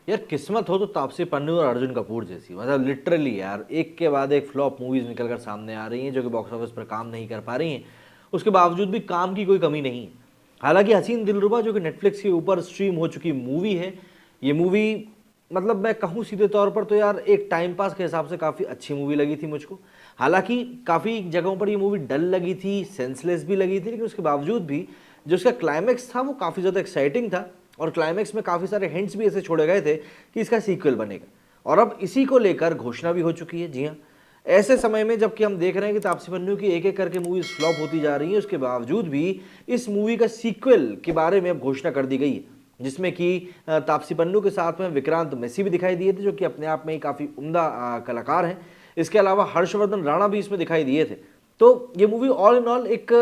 यार किस्मत हो तो तापसी पन्नू और अर्जुन कपूर जैसी, मतलब लिटरली यार एक के बाद एक फ्लॉप मूवीज निकल कर सामने आ रही हैं जो कि बॉक्स ऑफिस पर काम नहीं कर पा रही हैं। उसके बावजूद भी काम की कोई कमी नहीं है। हालांकि हसीन दिलरुबा जो कि नेटफ्लिक्स के ऊपर स्ट्रीम हो चुकी मूवी है, ये मूवी मतलब मैं कहूँ सीधे तौर पर तो यार एक टाइम पास के हिसाब से काफ़ी अच्छी मूवी लगी थी मुझको। हालांकि काफ़ी जगहों पर ये मूवी डल लगी थी, सेंसलेस भी लगी थी, लेकिन उसके बावजूद भी जो उसका क्लाइमैक्स था वो काफ़ी ज़्यादा एक्साइटिंग था। और क्लाइमैक्स में काफ़ी सारे हिंट्स भी ऐसे छोड़े गए थे कि इसका सीक्वल बनेगा, और अब इसी को लेकर घोषणा भी हो चुकी है। जी हाँ, ऐसे समय में जबकि हम देख रहे हैं कि तापसी पन्नू की एक एक करके मूवीज फ्लॉप होती जा रही हैं, उसके बावजूद भी इस मूवी का सीक्वल के बारे में अब घोषणा कर दी गई है, जिसमें कि तापसी पन्नू के साथ में विक्रांत मैसी भी दिखाई दिए थे, जो कि अपने आप में ही काफ़ी उम्दा कलाकार हैं। इसके अलावा हर्षवर्धन राणा भी इसमें दिखाई दिए थे। तो ये मूवी ऑल इन ऑल एक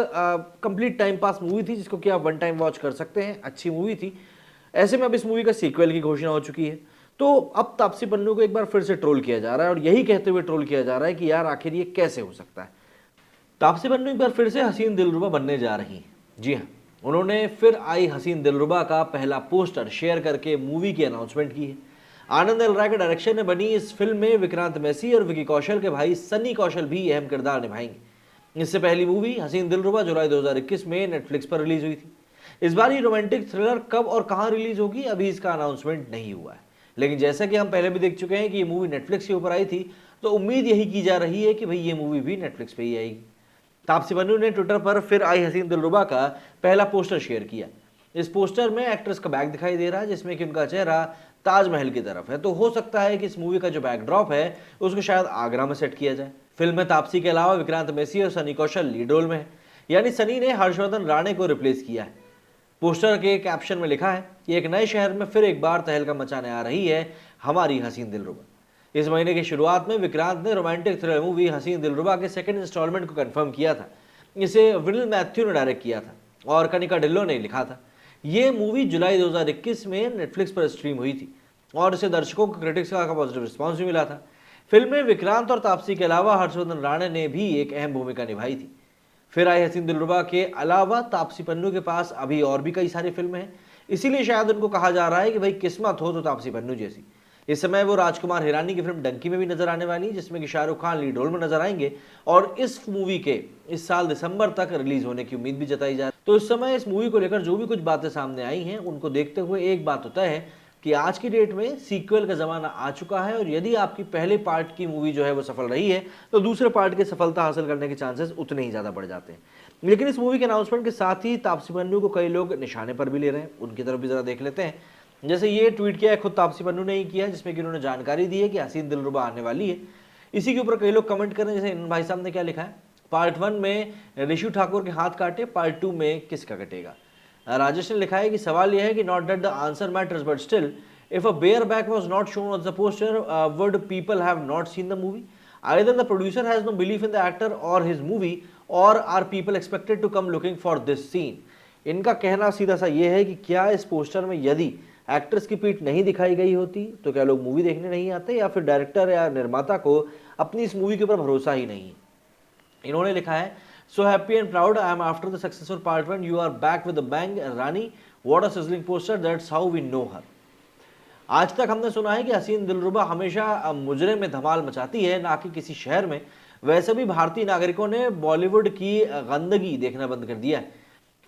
कंप्लीट टाइम पास मूवी थी, जिसको कि आप वन टाइम वॉच कर सकते हैं, अच्छी मूवी थी। ऐसे में अब इस मूवी का सीक्वल की घोषणा हो चुकी है, तो अब तापसी पन्नू को एक बार फिर से ट्रोल किया जा रहा है, और यही कहते हुए ट्रोल किया जा रहा है कि यार आखिर ये कैसे हो सकता है। तापसी पन्नू एक बार फिर से हसीन दिलरुबा बनने जा रही हैं। जी हाँ, उन्होंने फिर आई हसीन दिलरुबा का पहला पोस्टर शेयर करके मूवी की अनाउंसमेंट की है। आनंद एल राय के डायरेक्शन में बनी इस फिल्म में विक्रांत मैसी और विकी कौशल के भाई सन्नी कौशल भी अहम किरदार निभाएंगे। इससे पहली मूवी हसीन दिलरुबा जुलाई 2021 में नेटफ्लिक्स पर रिलीज हुई थी। इस बार ये रोमांटिक थ्रिलर कब और कहां रिलीज होगी अभी इसका अनाउंसमेंट नहीं हुआ है, लेकिन जैसा कि हम पहले भी देख चुके हैं कि ये मूवी नेटफ्लिक्स के ऊपर आई थी, तो उम्मीद यही की जा रही है कि भाई ये मूवी भी नेटफ्लिक्स पे ही आएगी। तापसी पन्नू ने ट्विटर पर फिर आई हसीन दिलरुबा का पहला पोस्टर शेयर किया। इस पोस्टर में एक्ट्रेस का बैग दिखाई दे रहा है, जिसमें कि उनका चेहरा ताजमहल की तरफ है, तो हो सकता है कि इस मूवी का जो बैकड्रॉप है उसको शायद आगरा में सेट किया जाए। फिल्म में तापसी के अलावा विक्रांत मैसी और सनी कौशल लीड रोल में है, यानी सनी ने हर्षवर्धन राणे को रिप्लेस किया है। पोस्टर के कैप्शन में लिखा है कि एक नए शहर में फिर एक बार तहलका मचाने आ रही है हमारी हसीन दिलरुबा। इस महीने की शुरुआत में विक्रांत ने रोमांटिक थ्रिलर मूवी हसीन दिलरुबा के सेकंड इंस्टॉलमेंट को कंफर्म किया था। इसे विनिल मैथ्यू ने डायरेक्ट किया था और कनिका ढिल्लों ने लिखा था। ये मूवी जुलाई 2021 में नेटफ्लिक्स पर स्ट्रीम हुई थी और इसे दर्शकों को क्रिटिक्स का पॉजिटिव रिस्पॉन्स भी मिला था। फिल्म में विक्रांत और तापसी के अलावा हर्षवर्धन राणे ने भी एक अहम भूमिका निभाई थी। फिर आई हसीन दिलरुबा के अलावा तापसी पन्नू के पास अभी और भी कई सारी फिल्में हैं, इसीलिए शायद उनको कहा जा रहा है कि भाई किस्मत हो तो तापसी पन्नू जैसी। इस समय वो राजकुमार हिरानी की फिल्म डंकी में भी नजर आने वाली है, जिसमें कि शाहरुख खान लीड रोल में नजर आएंगे, और इस मूवी के इस साल दिसंबर तक रिलीज होने की उम्मीद भी जताई जा रही है। तो इस समय इस मूवी को लेकर जो भी कुछ बातें सामने आई हैं, उनको देखते हुए एक बात होता है कि आज की डेट में सीक्वल का ज़माना आ चुका है, और यदि आपकी पहले पार्ट की मूवी जो है वो सफल रही है, तो दूसरे पार्ट की सफलता हासिल करने के चांसेस उतने ही ज़्यादा बढ़ जाते हैं। लेकिन इस मूवी के अनाउंसमेंट के साथ ही तापसी पन्नू को कई लोग निशाने पर भी ले रहे हैं, उनकी तरफ भी ज़रा देख लेते हैं। जैसे ये ट्वीट किया है खुद तापसी पन्नू ने ही किया, जिसमें कि उन्होंने जानकारी दी है कि हसीन दिलरुबा आने वाली है। इसी के ऊपर कई लोग कमेंट कर रहे हैं, जैसे इन भाई साहब ने क्या लिखा है, पार्ट 1 में ऋषि ठाकुर के हाथ काटे, पार्ट 2 में किसका कटेगा। राजेश ने लिखा है कि सवाल यह है कि not that the answer matters but still if a bareback was not shown on the poster, would people have not seen the movie? Either the producer has no belief in the actor or his movie, or are people expected to come looking for this scene? इनका कहना सीधा सा ये है कि क्या इस poster में यदि एक्ट्रेस की पीठ नहीं दिखाई गई होती तो क्या लोग मूवी देखने नहीं आते, या फिर डायरेक्टर या निर्माता को अपनी इस मूवी के ऊपर भरोसा ही नहीं है। इन्होंने लिखा है, so happy and proud I am after the successful part 1, you are back with a bang, Rani, what a sizzling poster, that's how we know her। आज तक हमने सुना है कि हसीन दिलरुबा हमेशा मुजरे में धमाल मचाती है, ना कि किसी शहर में। वैसे भी भारतीय नागरिकों ने बॉलीवुड की गंदगी देखना बंद कर दिया है।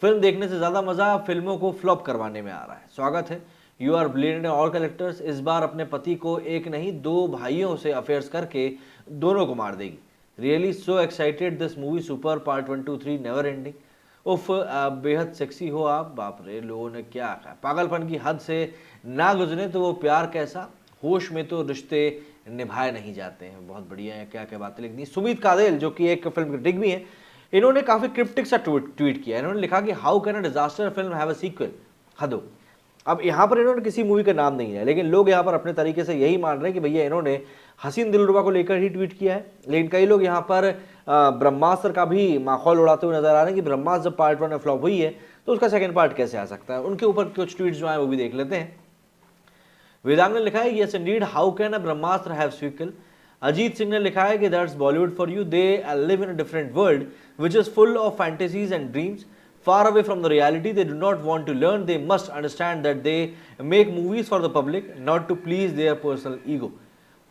फिल्म देखने से ज़्यादा मज़ा फिल्मों को फ्लॉप करवाने में आ रहा है। स्वागत है, you are bladed all collectors इस बार अपने पति को एक नहीं दो भाइयों से अफेयर्स करके दोनों को मार देगी। Really so excited, this movie super, part 1 2 3 never ending. उफ, बेहद सेक्सी हो आप, बाप रे, लोगों ने क्या कहा, पागलपन की हद से ना गुजरे तो वो प्यार कैसा, होश में तो रिश्ते निभाए नहीं जाते हैं। बहुत बढ़िया है, क्या क्या बातें लिख दी। सुमित कादेल जो कि एक फिल्म क्रिटिक भी है, इन्होंने काफी क्रिप्टिक सा ट्वीट किया। इन्होंने लिखा कि how can a disaster film have a sequel. हदो। अब यहाँ पर इन्होंने किसी मूवी का नाम नहीं है, लेकिन लोग यहाँ पर अपने तरीके से यही मान रहे हैं कि भैया इन्होंने हसीन दिलरुबा को लेकर ही ट्वीट किया है। लेकिन कई लोग यहाँ पर ब्रह्मास्त्र का भी माहौल उड़ाते हुए नजर आ रहे हैं कि ब्रह्मास्त्र जब पार्ट 1 में फ्लॉप हुई है तो उसका सेकंड पार्ट कैसे आ सकता है। उनके ऊपर कुछ ट्वीट्स जो है वो भी देख लेते हैं। वेदांग ने लिखा है, yes indeed, how can a Brahmastra have sequel. Ajit Singh ने लिखा है कि that's Bollywood for you, they live in a different world which is full of fantasies and dreams. far away from the reality. They do not want to learn. They must understand that they make movies for the public, not to please their personal ego.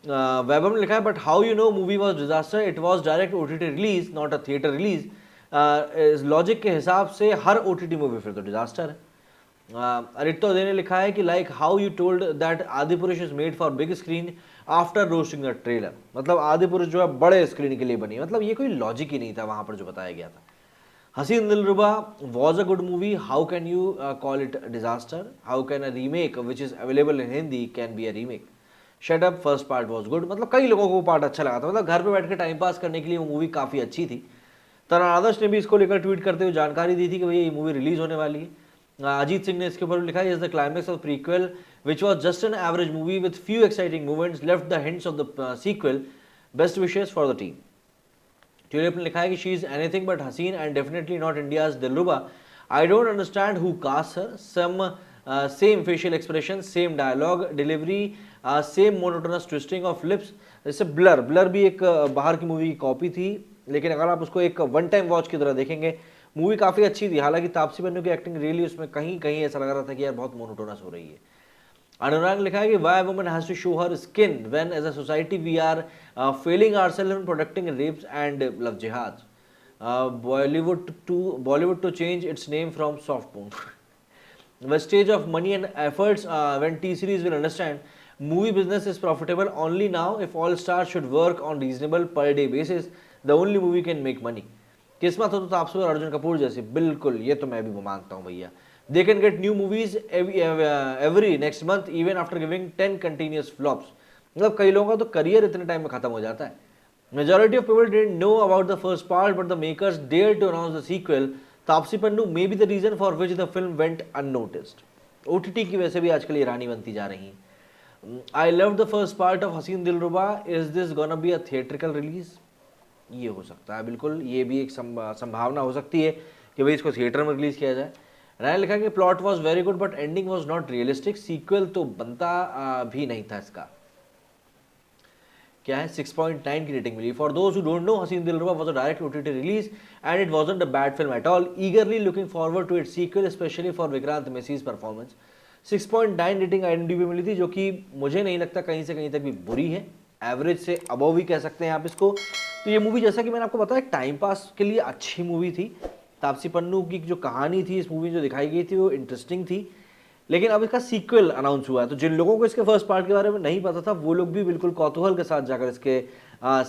Webber ने लिखा है, but how you know movie was disaster? It was direct OTT release, not a theater release. इस logic के हिसाब से हर OTT movie फिर तो disaster है. अरित्तो दे ने लिखा है कि like how you told that Adipurush is made for big screen after roasting the trailer. मतलब आदिपुरुष जो है बड़े स्क्रीन के लिए बनी, मतलब ये कोई लॉजिक ही नहीं था वहां पर जो बताया गया था. हसीन दिलरुबा was a good movie. How can you call it a disaster? How can a remake which is available in Hindi can be a remake? Shut up, first part was good. मतलब कई लोगों को वो पार्ट अच्छा लगा था, मतलब घर पे बैठ के टाइम पास करने के लिए वो मूवी काफ़ी अच्छी थी. तरण आदर्श ने भी इसको लेकर ट्वीट करते हुए जानकारी दी थी कि भैया ये मूवी रिलीज होने वाली है. अजीत सिंह ने इसके ऊपर लिखा है, is the climax of prequel which was just an average movie with few exciting movements left the hints of the sequel. Best wishes for the team. Tulip ने लिखा है कि शी इज एनीथिंग बट हसीन and definitely not India's दिलरुबा. I don't understand who cast her. Some same facial expression, same dialogue delivery, same monotonous twisting of lips. जैसे ब्लर भी एक बाहर की मूवी की कॉपी थी, लेकिन अगर आप उसको एक वन टाइम वॉच की तरह देखेंगे मूवी काफ़ी अच्छी थी. हालांकि तापसी पन्नू की एक्टिंग रियली उसमें कहीं कहीं ऐसा लग रहा था कि यार बहुत मोनोटोनस हो रही है. अनुराग लिखा है कि why woman has to show her skin when as a society we are failing ourselves in protecting rapes and love jihad. Bollywood to change its name from soft porn. Wastage of money and efforts when T-Series will understand movie business is profitable only now if all stars should work on reasonable per day basis. The only movie can make money. किस्मत हो तो तापसी और अर्जुन कपूर जैसे, बिल्कुल ये तो मैं भी मानता हूँ भैया. They can get new movies every next month even after giving 10 continuous flops. मतलब कई लोगों का तो करियर इतने टाइम में खत्म हो जाता है. Majority of people didn't know about the first part, but the makers dared to announce the sequel. Taapsee Pannu may be the reason for which the film went unnoticed. OTT की वजह से भी आजकल ये रानी बनती जा रही हैं. I loved the first part of हसीन दिलरुबा. Is this gonna be a theatrical release? ये हो सकता है, बिल्कुल ये भी एक संभावना हो सकती है कि भाई इसको थिएटर में रिलीज किया जाए. राय लिखा कि plot was very good but ending was not realistic. Sequel तो बनता भी नहीं था इसका. क्या है 6.9 की रेटिंग मिली. For those who don't know, Haseen Dilruba was a direct OTT release and it wasn't a bad film at all. Eagerly looking forward to its sequel specially for Vikrant Massey's performance. 6.9 rating IMDb मिली थी, जो कि मुझे नहीं लगता कहीं से कहीं तक भी बुरी है. एवरेज से अबव भी कह सकते हैं आप इसको. तो ये मूवी जैसा कि मैंने आपको बताया टाइम पास के लिए अच्छी मूवी थी. तापसी पन्नू की जो कहानी थी इस मूवी में जो दिखाई गई थी वो इंटरेस्टिंग थी. लेकिन अब इसका सीक्वल अनाउंस हुआ है, तो जिन लोगों को इसके फर्स्ट पार्ट के बारे में नहीं पता था वो लोग भी बिल्कुल कौतूहल के साथ जाकर इसके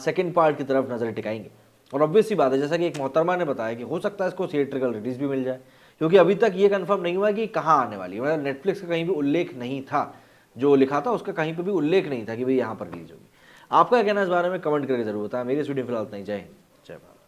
सेकंड पार्ट की तरफ नजर टिकाएंगे. और ऑब्वियस सी बात है, जैसा कि एक मोहतरमा ने बताया कि हो सकता है इसको थिएट्रिकल रिलीज भी मिल जाए, क्योंकि अभी तक ये कंफर्म नहीं हुआ कि कहाँ आने वाली है. मतलब नेटफ्लिक्स का कहीं भी उल्लेख नहीं था, जो लिखा था उसका कहीं पर भी उल्लेख नहीं था कि भाई यहाँ पर रिलीज होगी. आपका कहना इस बारे में कमेंट करके जरूर बताएं. मेरी इस वीडियो फिलहाल इतना ही. जय हिंद, जय भारत.